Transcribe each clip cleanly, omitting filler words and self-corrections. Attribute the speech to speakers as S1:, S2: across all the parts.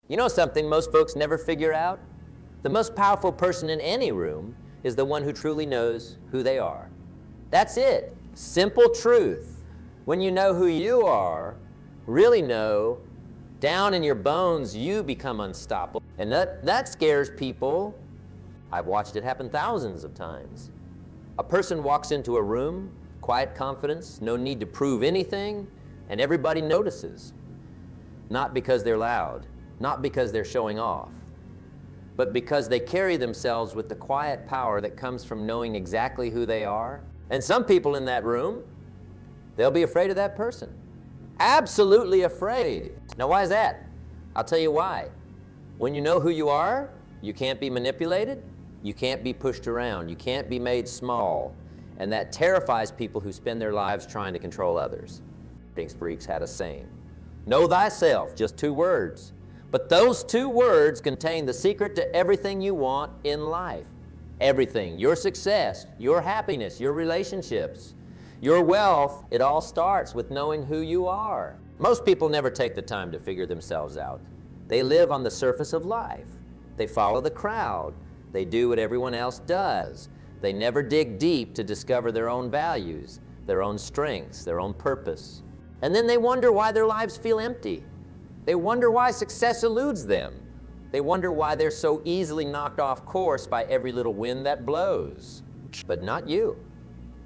S1: You know something most folks never figure out? The most powerful person in any room is the one who truly knows who they are. That's it. Simple truth. When you know who you are, really know, down in your bones, you become unstoppable. And that scares people. I've watched it happen thousands of times. A person walks into a room, quiet confidence, no need to prove anything, and everybody notices. Not because they're loud, not because they're showing off, but because they carry themselves with the quiet power that comes from knowing exactly who they are. And some people in that room, they'll be afraid of that person. Absolutely afraid. Now, why is that? I'll tell you why. When you know who you are, you can't be manipulated, you can't be pushed around, you can't be made small. And that terrifies people who spend their lives trying to control others. Freaks had a saying, know thyself, just 2 words. But those 2 words contain the secret to everything you want in life. Everything, your success, your happiness, your relationships, your wealth, it all starts with knowing who you are. Most people never take the time to figure themselves out. They live on the surface of life. They follow the crowd. They do what everyone else does. They never dig deep to discover their own values, their own strengths, their own purpose. And then they wonder why their lives feel empty. They wonder why success eludes them. They wonder why they're so easily knocked off course by every little wind that blows. But not you.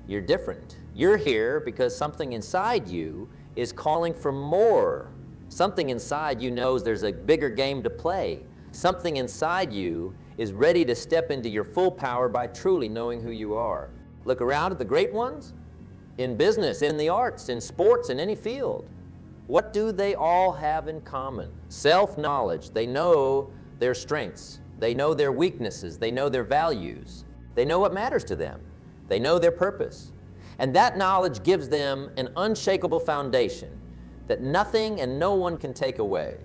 S1: You're different. You're here because something inside you is calling for more. Something inside you knows there's a bigger game to play. Something inside you is ready to step into your full power by truly knowing who you are. Look around at the great ones, in business, in the arts, in sports, in any field. What do they all have in common? Self-knowledge. They know their strengths. They know their weaknesses. They know their values. They know what matters to them. They know their purpose. And that knowledge gives them an unshakable foundation that nothing and no one can take away.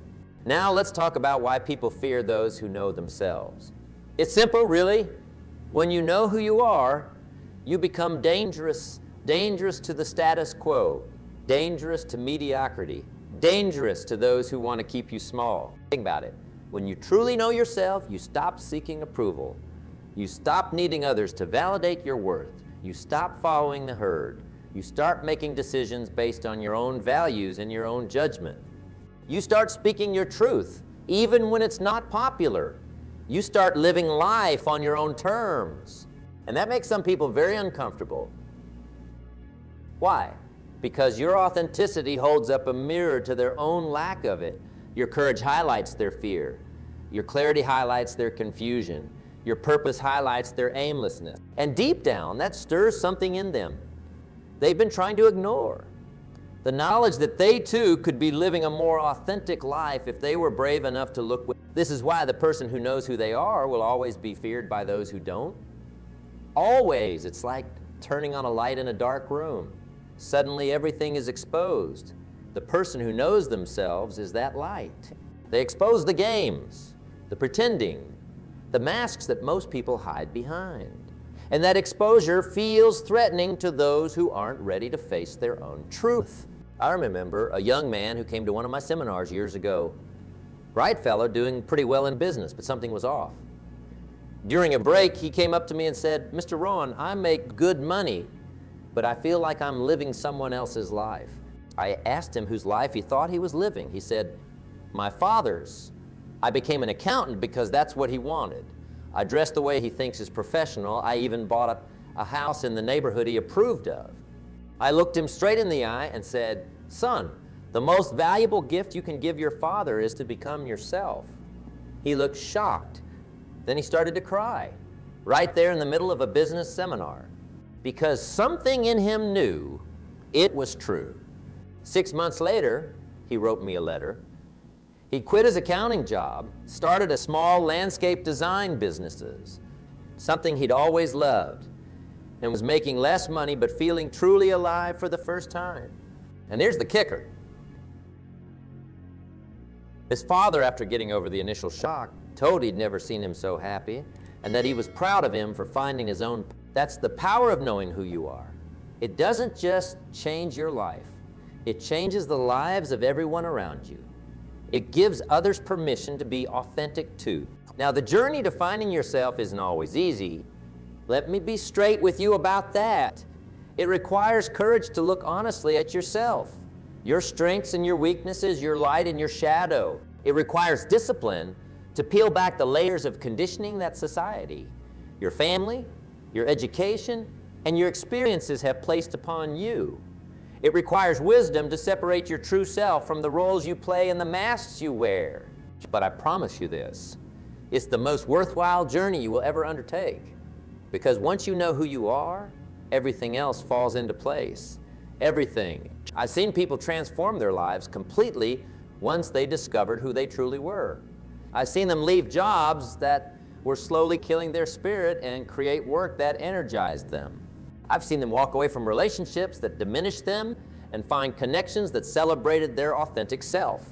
S1: Now let's talk about why people fear those who know themselves. It's simple, really. When you know who you are, you become dangerous to the status quo, dangerous to mediocrity, dangerous to those who want to keep you small. Think about it. When you truly know yourself, you stop seeking approval. You stop needing others to validate your worth. You stop following the herd. You start making decisions based on your own values and your own judgment. You start speaking your truth, even when it's not popular. You start living life on your own terms. And that makes some people very uncomfortable. Why? Because your authenticity holds up a mirror to their own lack of it. Your courage highlights their fear. Your clarity highlights their confusion. Your purpose highlights their aimlessness. And deep down, that stirs something in them they've been trying to ignore. The knowledge that they too could be living a more authentic life if they were brave enough to look within. This is why the person who knows who they are will always be feared by those who don't. Always. It's like turning on a light in a dark room. Suddenly everything is exposed. The person who knows themselves is that light. They expose the games, the pretending, the masks that most people hide behind. And that exposure feels threatening to those who aren't ready to face their own truth. I remember a young man who came to one of my seminars years ago. Bright fellow, doing pretty well in business, but something was off. During a break, he came up to me and said, "Mr. Rohn, I make good money, but I feel like I'm living someone else's life." I asked him whose life he thought he was living. He said, "My father's. I became an accountant because that's what he wanted. I dress the way he thinks is professional. I even bought a house in the neighborhood he approved of." I looked him straight in the eye and said, "Son, the most valuable gift you can give your father is to become yourself." He looked shocked. Then he started to cry, right there in the middle of a business seminar, because something in him knew it was true. 6 months later, he wrote me a letter. He quit his accounting job, started a small landscape design businesses, something he'd always loved, and was making less money but feeling truly alive for the first time. And here's the kicker. His father, after getting over the initial shock, told he'd never seen him so happy and that he was proud of him for finding his own. That's the power of knowing who you are. It doesn't just change your life. It changes the lives of everyone around you. It gives others permission to be authentic too. Now, the journey to finding yourself isn't always easy. Let me be straight with you about that. It requires courage to look honestly at yourself, your strengths and your weaknesses, your light and your shadow. It requires discipline to peel back the layers of conditioning that society, your family, your education, and your experiences have placed upon you. It requires wisdom to separate your true self from the roles you play and the masks you wear. But I promise you this, it's the most worthwhile journey you will ever undertake. Because once you know who you are, everything else falls into place. Everything. I've seen people transform their lives completely once they discovered who they truly were. I've seen them leave jobs that were slowly killing their spirit and create work that energized them. I've seen them walk away from relationships that diminished them and find connections that celebrated their authentic self.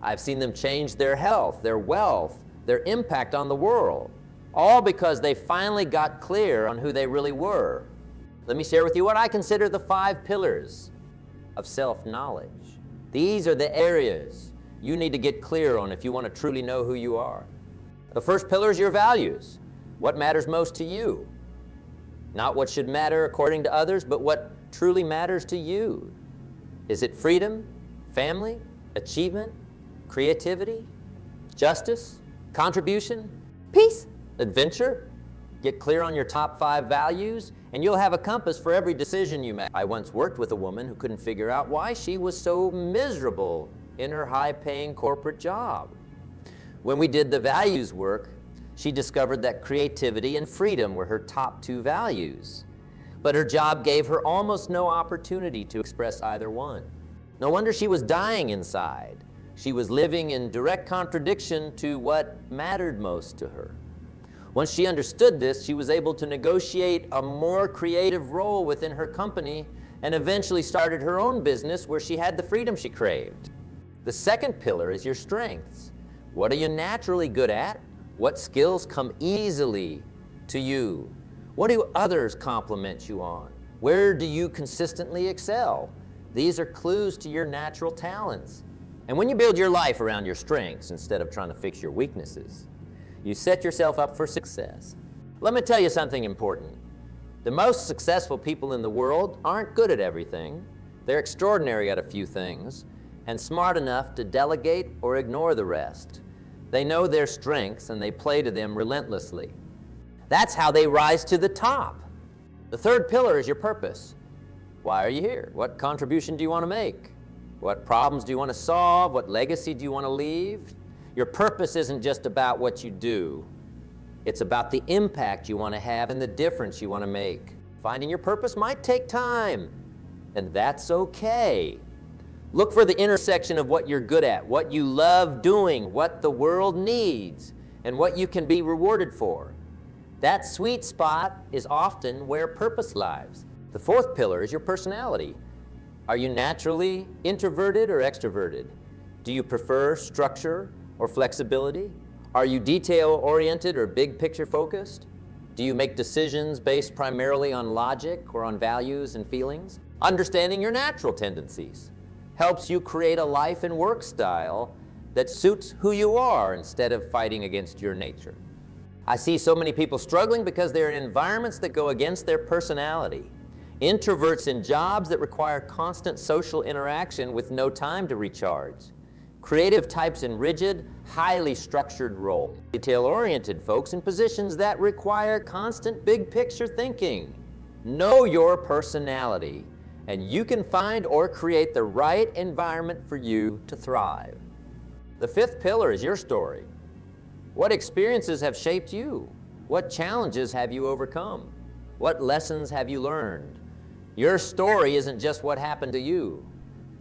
S1: I've seen them change their health, their wealth, their impact on the world, all because they finally got clear on who they really were. Let me share with you what I consider the 5 pillars of self-knowledge. These are the areas you need to get clear on if you want to truly know who you are. The first pillar is your values. What matters most to you? Not what should matter according to others, but what truly matters to you. Is it freedom, family, achievement, creativity, justice, contribution, peace, adventure? Get clear on your top 5 values, and you'll have a compass for every decision you make. I once worked with a woman who couldn't figure out why she was so miserable in her high-paying corporate job. When we did the values work, she discovered that creativity and freedom were her top 2 values. But her job gave her almost no opportunity to express either one. No wonder she was dying inside. She was living in direct contradiction to what mattered most to her. Once she understood this, she was able to negotiate a more creative role within her company and eventually started her own business where she had the freedom she craved. The second pillar is your strengths. What are you naturally good at? What skills come easily to you? What do others compliment you on? Where do you consistently excel? These are clues to your natural talents. And when you build your life around your strengths instead of trying to fix your weaknesses, you set yourself up for success. Let me tell you something important. The most successful people in the world aren't good at everything. They're extraordinary at a few things and smart enough to delegate or ignore the rest. They know their strengths and they play to them relentlessly. That's how they rise to the top. The third pillar is your purpose. Why are you here? What contribution do you want to make? What problems do you want to solve? What legacy do you want to leave? Your purpose isn't just about what you do. It's about the impact you want to have and the difference you want to make. Finding your purpose might take time, and that's okay. Look for the intersection of what you're good at, what you love doing, what the world needs, and what you can be rewarded for. That sweet spot is often where purpose lies. The fourth pillar is your personality. Are you naturally introverted or extroverted? Do you prefer structure or flexibility? Are you detail-oriented or big-picture focused? Do you make decisions based primarily on logic or on values and feelings? Understanding your natural tendencies helps you create a life and work style that suits who you are instead of fighting against your nature. I see so many people struggling because they're in environments that go against their personality. Introverts in jobs that require constant social interaction with no time to recharge. Creative types in rigid, highly structured roles. Detail-oriented folks in positions that require constant big-picture thinking. Know your personality, and you can find or create the right environment for you to thrive. The fifth pillar is your story. What experiences have shaped you? What challenges have you overcome? What lessons have you learned? Your story isn't just what happened to you.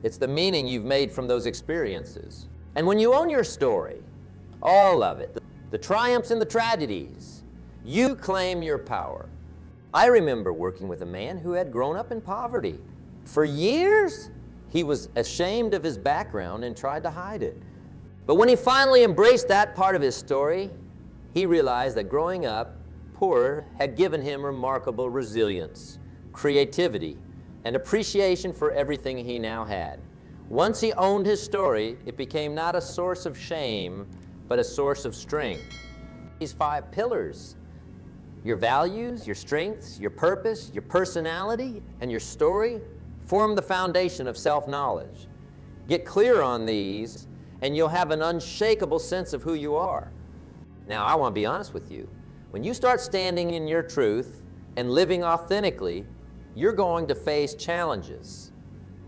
S1: It's the meaning you've made from those experiences. And when you own your story, all of it, the triumphs and the tragedies, you claim your power. I remember working with a man who had grown up in poverty. For years, he was ashamed of his background and tried to hide it. But when he finally embraced that part of his story, he realized that growing up poor had given him remarkable resilience, creativity, and appreciation for everything he now had. Once he owned his story, it became not a source of shame, but a source of strength. These 5 pillars, your values, your strengths, your purpose, your personality, and your story, form the foundation of self-knowledge. Get clear on these, and you'll have an unshakable sense of who you are. Now, I want to be honest with you. When you start standing in your truth and living authentically, you're going to face challenges.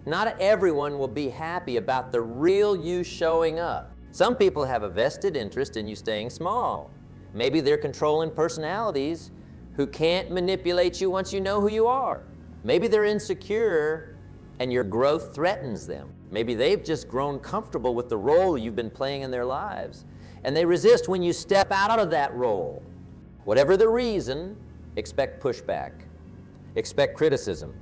S1: Not everyone will be happy about the real you showing up. Some people have a vested interest in you staying small. Maybe they're controlling personalities who can't manipulate you once you know who you are. Maybe they're insecure and your growth threatens them. Maybe they've just grown comfortable with the role you've been playing in their lives, and they resist when you step out of that role. Whatever the reason, expect pushback, expect criticism,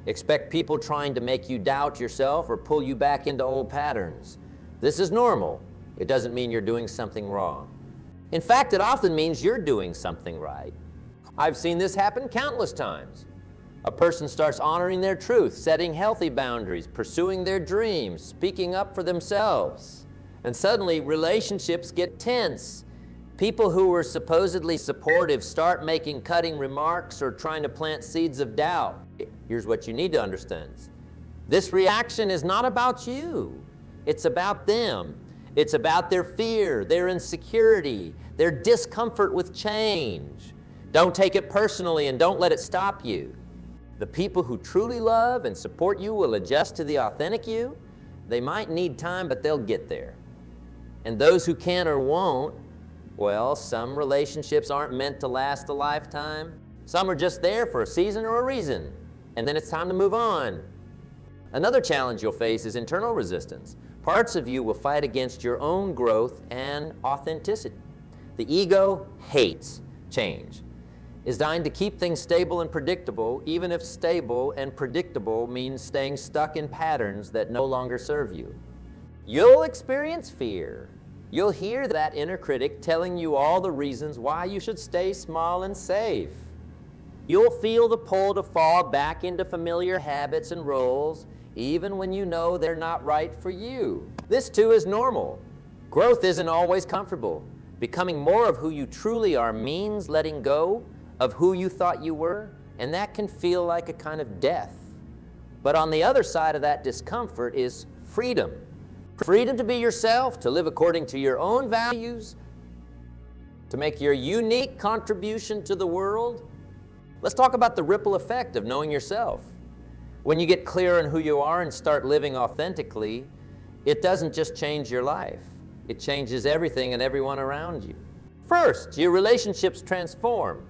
S1: expect people trying to make you doubt yourself or pull you back into old patterns. This is normal. It doesn't mean you're doing something wrong. In fact, it often means you're doing something right. I've seen this happen countless times. A person starts honoring their truth, setting healthy boundaries, pursuing their dreams, speaking up for themselves. And suddenly, relationships get tense. People who were supposedly supportive start making cutting remarks or trying to plant seeds of doubt. Here's what you need to understand. This reaction is not about you. It's about them. It's about their fear, their insecurity, their discomfort with change. Don't take it personally and don't let it stop you. The people who truly love and support you will adjust to the authentic you. They might need time, but they'll get there. And those who can or won't, well, some relationships aren't meant to last a lifetime. Some are just there for a season or a reason, and then it's time to move on. Another challenge you'll face is internal resistance. Parts of you will fight against your own growth and authenticity. The ego hates change. Is designed to keep things stable and predictable, even if stable and predictable means staying stuck in patterns that no longer serve you. You'll experience fear. You'll hear that inner critic telling you all the reasons why you should stay small and safe. You'll feel the pull to fall back into familiar habits and roles, even when you know they're not right for you. This too is normal. Growth isn't always comfortable. Becoming more of who you truly are means letting go of who you thought you were, and that can feel like a kind of death. But on the other side of that discomfort is freedom. Freedom to be yourself, to live according to your own values, to make your unique contribution to the world. Let's talk about the ripple effect of knowing yourself. When you get clear on who you are and start living authentically, it doesn't just change your life. It changes everything and everyone around you. First, your relationships transform.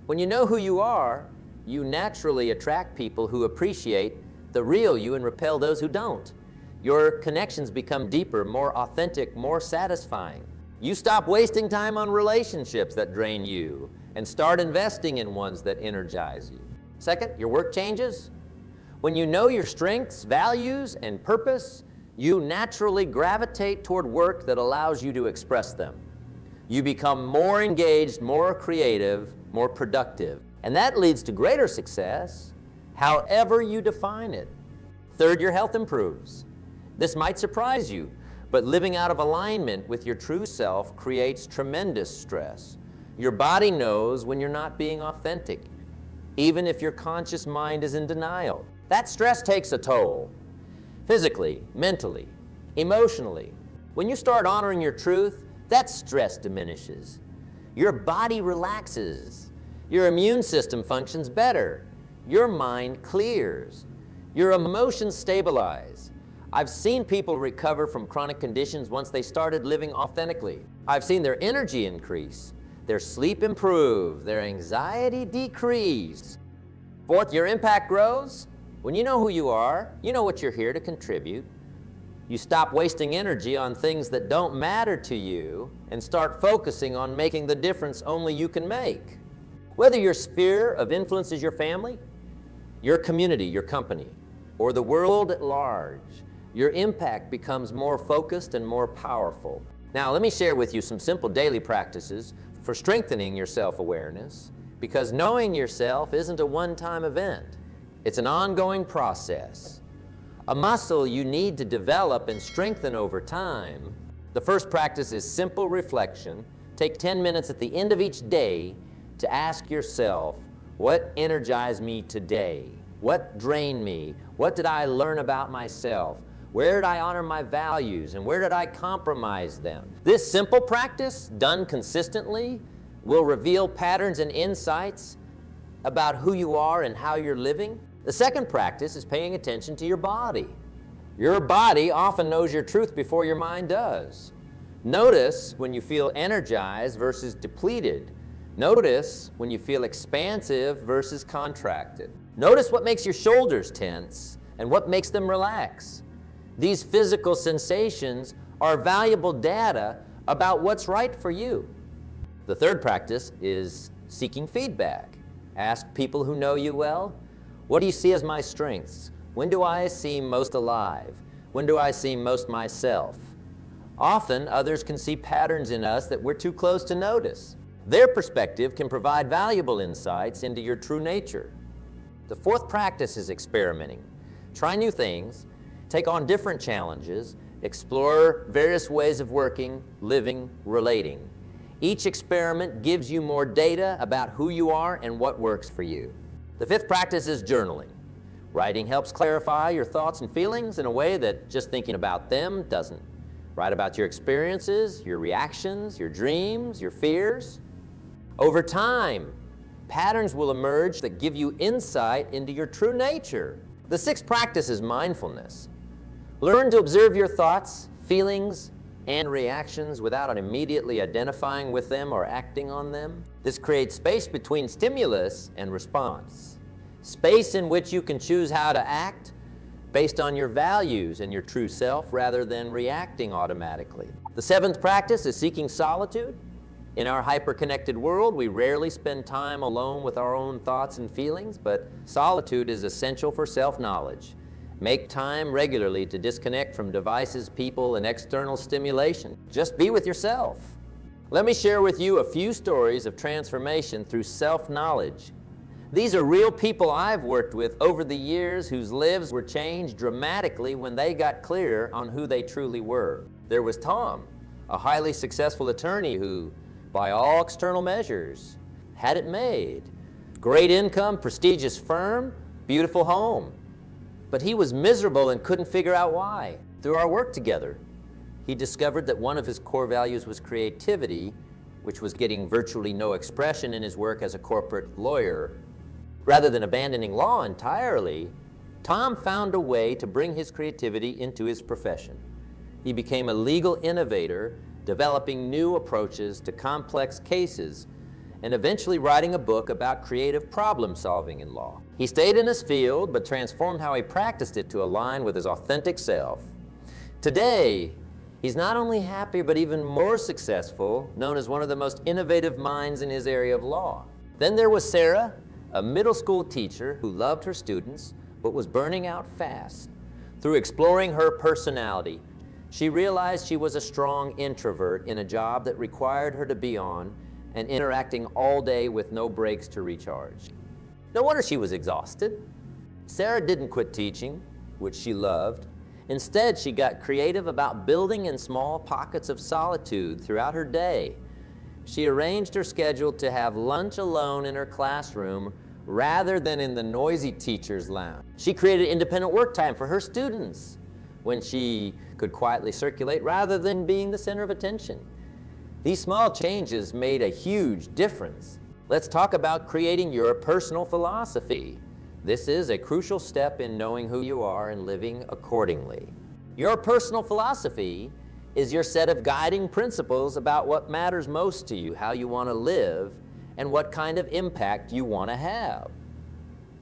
S1: When you know who you are, you naturally attract people who appreciate the real you and repel those who don't. Your connections become deeper, more authentic, more satisfying. You stop wasting time on relationships that drain you and start investing in ones that energize you. Second, your work changes. When you know your strengths, values, and purpose, you naturally gravitate toward work that allows you to express them. You become more engaged, more creative, more productive. And that leads to greater success, however you define it. Third, your health improves. This might surprise you, but living out of alignment with your true self creates tremendous stress. Your body knows when you're not being authentic, even if your conscious mind is in denial. That stress takes a toll, physically, mentally, emotionally. When you start honoring your truth, that stress diminishes. Your body relaxes. Your immune system functions better. Your mind clears. Your emotions stabilize. I've seen people recover from chronic conditions once they started living authentically. I've seen their energy increase, their sleep improve, their anxiety decrease. Fourth, your impact grows. When you know who you are, you know what you're here to contribute. You stop wasting energy on things that don't matter to you and start focusing on making the difference only you can make. Whether your sphere of influence is your family, your community, your company, or the world at large, your impact becomes more focused and more powerful. Now, let me share with you some simple daily practices for strengthening your self-awareness, because knowing yourself isn't a one-time event. It's an ongoing process. a muscle you need to develop and strengthen over time. The first practice is simple reflection. Take 10 minutes at the end of each day to ask yourself, what energized me today? What drained me? What did I learn about myself? Where did I honor my values and where did I compromise them? This simple practice, done consistently, will reveal patterns and insights about who you are and how you're living. The second practice is paying attention to your body. Your body often knows your truth before your mind does. Notice when you feel energized versus depleted. Notice when you feel expansive versus contracted. Notice what makes your shoulders tense and what makes them relax. These physical sensations are valuable data about what's right for you. The third practice is seeking feedback. Ask people who know you well, what do you see as my strengths? When do I seem most alive? When do I seem most myself? Often, others can see patterns in us that we're too close to notice. Their perspective can provide valuable insights into your true nature. The fourth practice is experimenting. Try new things, take on different challenges, explore various ways of working, living, relating. Each experiment gives you more data about who you are and what works for you. The fifth practice is journaling. Writing helps clarify your thoughts and feelings in a way that just thinking about them doesn't. Write about your experiences, your reactions, your dreams, your fears. Over time, patterns will emerge that give you insight into your true nature. The sixth practice is mindfulness. Learn to observe your thoughts, feelings, and reactions without immediately identifying with them or acting on them. This creates space between stimulus and response. Space in which you can choose how to act based on your values and your true self rather than reacting automatically. The seventh practice is seeking solitude. In our hyper-connected world, we rarely spend time alone with our own thoughts and feelings, but solitude is essential for self-knowledge. Make time regularly to disconnect from devices, people, and external stimulation. Just be with yourself. Let me share with you a few stories of transformation through self-knowledge. These are real people I've worked with over the years whose lives were changed dramatically when they got clear on who they truly were. There was Tom, a highly successful attorney who, by all external measures, had it made. Great income, prestigious firm, beautiful home. But he was miserable and couldn't figure out why. Through our work together, he discovered that one of his core values was creativity, which was getting virtually no expression in his work as a corporate lawyer. Rather than abandoning law entirely, Tom found a way to bring his creativity into his profession. He became a legal innovator, developing new approaches to complex cases, and eventually writing a book about creative problem solving in law. He stayed in his field, but transformed how he practiced it to align with his authentic self. Today, he's not only happy, but even more successful, known as one of the most innovative minds in his area of law. Then there was Sarah, a middle school teacher who loved her students, but was burning out fast. Through exploring her personality, she realized she was a strong introvert in a job that required her to be on and interacting all day with no breaks to recharge. No wonder she was exhausted. Sarah didn't quit teaching, which she loved. Instead, she got creative about building in small pockets of solitude throughout her day. She arranged her schedule to have lunch alone in her classroom rather than in the noisy teacher's lounge. She created independent work time for her students when she could quietly circulate rather than being the center of attention. These small changes made a huge difference. Let's talk about creating your personal philosophy. This is a crucial step in knowing who you are and living accordingly. Your personal philosophy is your set of guiding principles about what matters most to you, how you want to live, and what kind of impact you want to have.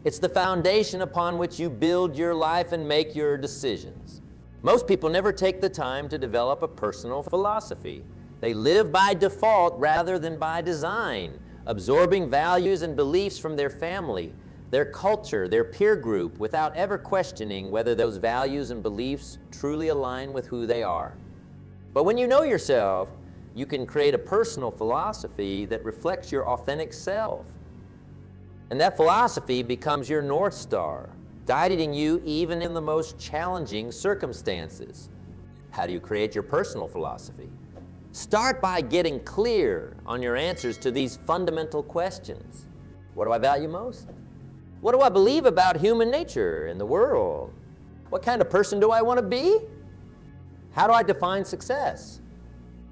S1: It's the foundation upon which you build your life and make your decisions. Most people never take the time to develop a personal philosophy. They live by default rather than by design, absorbing values and beliefs from their family, their culture, their peer group, without ever questioning whether those values and beliefs truly align with who they are. But when you know yourself, you can create a personal philosophy that reflects your authentic self. And that philosophy becomes your North Star. guiding you even in the most challenging circumstances. How do you create your personal philosophy? Start by getting clear on your answers to these fundamental questions. What do I value most? What do I believe about human nature and the world? What kind of person do I want to be? How do I define success?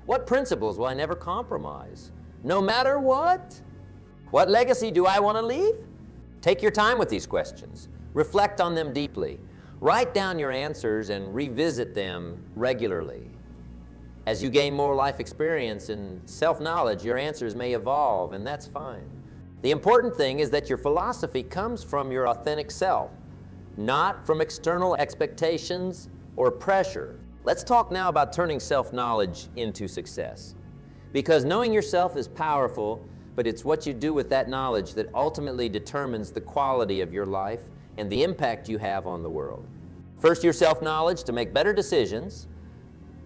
S1: What principles will I never compromise, no matter what? What legacy do I want to leave? Take your time with these questions. Reflect on them deeply. Write down your answers and revisit them regularly. As you gain more life experience and self-knowledge, your answers may evolve, and that's fine. The important thing is that your philosophy comes from your authentic self, not from external expectations or pressure. Let's talk now about turning self-knowledge into success. Because knowing yourself is powerful, but it's what you do with that knowledge that ultimately determines the quality of your life and the impact you have on the world. First, your self-knowledge to make better decisions.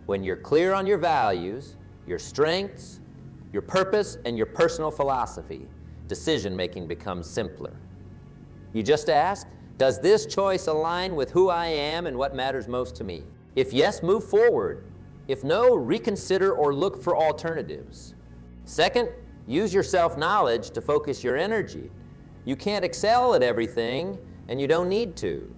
S1: When you're clear on your values, your strengths, your purpose, and your personal philosophy, decision-making becomes simpler. You just ask, does this choice align with who I am and what matters most to me? If yes, move forward. If no, reconsider or look for alternatives. Second, use your self-knowledge to focus your energy. You can't excel at everything, and you don't need to.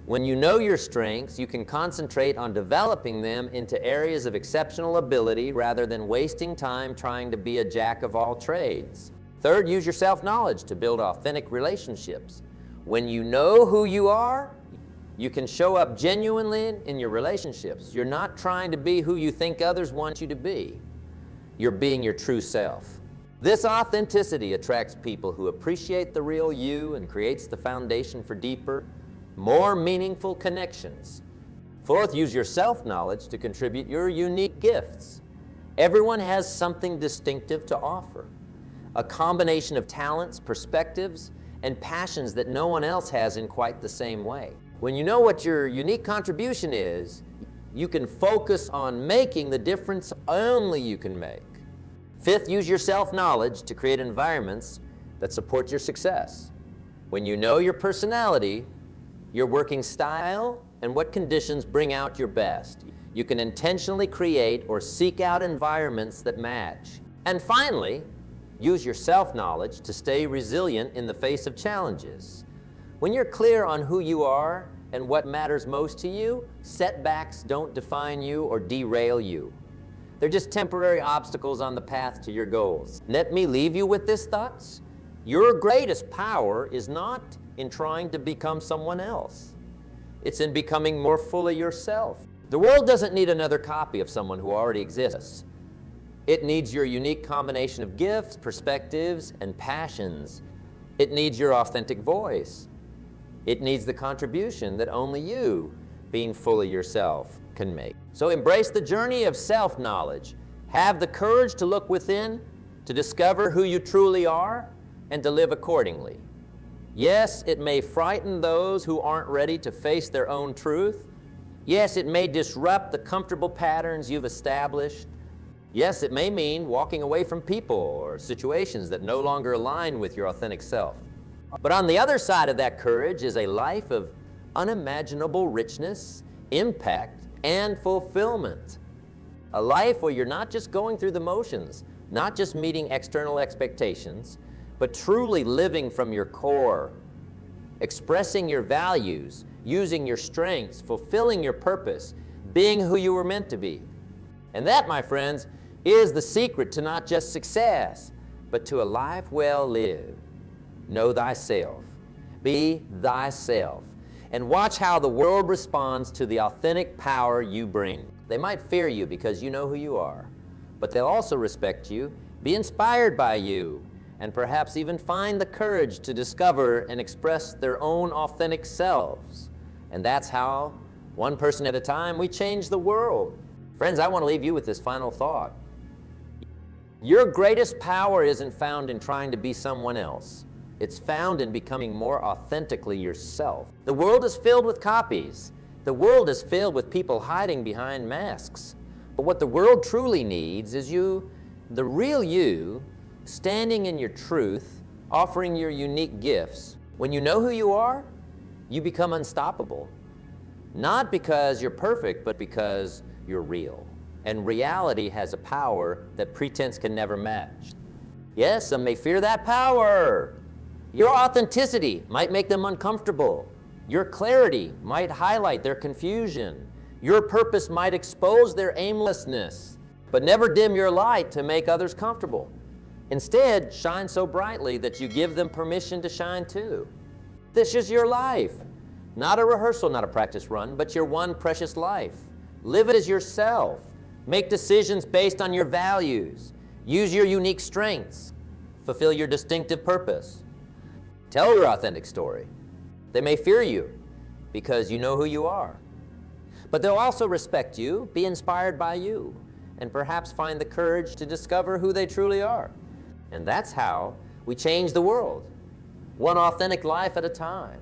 S1: When you know your strengths, you can concentrate on developing them into areas of exceptional ability rather than wasting time trying to be a jack of all trades. Third, use your self-knowledge to build authentic relationships. When you know who you are, you can show up genuinely in your relationships. You're not trying to be who you think others want you to be. You're being your true self. This authenticity attracts people who appreciate the real you and creates the foundation for deeper, more meaningful connections. Fourth, use your self-knowledge to contribute your unique gifts. Everyone has something distinctive to offer, a combination of talents, perspectives, and passions that no one else has in quite the same way. When you know what your unique contribution is, you can focus on making the difference only you can make. Fifth, use your self-knowledge to create environments that support your success. When you know your personality, your working style, and what conditions bring out your best, you can intentionally create or seek out environments that match. And finally, use your self-knowledge to stay resilient in the face of challenges. When you're clear on who you are and what matters most to you, setbacks don't define you or derail you. They're just temporary obstacles on the path to your goals. Let me leave you with this thought. Your greatest power is not in trying to become someone else. It's in becoming more fully yourself. The world doesn't need another copy of someone who already exists. It needs your unique combination of gifts, perspectives, and passions. It needs your authentic voice. It needs the contribution that only you, being fully yourself, can make. So embrace the journey of self-knowledge. Have the courage to look within, to discover who you truly are, and to live accordingly. Yes, it may frighten those who aren't ready to face their own truth. Yes, it may disrupt the comfortable patterns you've established. Yes, it may mean walking away from people or situations that no longer align with your authentic self. But on the other side of that courage is a life of unimaginable richness, impact, and fulfillment. A life where you're not just going through the motions, not just meeting external expectations, but truly living from your core, expressing your values, using your strengths, fulfilling your purpose, being who you were meant to be. And that, my friends, is the secret to not just success, but to a life well lived. Know thyself. Be thyself. And watch how the world responds to the authentic power you bring. They might fear you because you know who you are, but they'll also respect you, be inspired by you, and perhaps even find the courage to discover and express their own authentic selves. And that's how, one person at a time, we change the world. Friends, I want to leave you with this final thought. Your greatest power isn't found in trying to be someone else. It's found in becoming more authentically yourself. The world is filled with copies. The world is filled with people hiding behind masks. But what the world truly needs is you, the real you, standing in your truth, offering your unique gifts. When you know who you are, You become unstoppable. Not because you're perfect, but because you're real. And reality has a power that pretense can never match. Yes, some may fear that power. Your authenticity might make them uncomfortable. Your clarity might highlight their confusion. Your purpose might expose their aimlessness. But never dim your light to make others comfortable. Instead, shine so brightly that you give them permission to shine too. This is your life. Not a rehearsal, not a practice run, but your one precious life. Live it as yourself. Make decisions based on your values. Use your unique strengths. Fulfill your distinctive purpose. Tell your authentic story. They may fear you because you know who you are. But they'll also respect you, be inspired by you, and perhaps find the courage to discover who they truly are. And that's how we change the world, one authentic life at a time.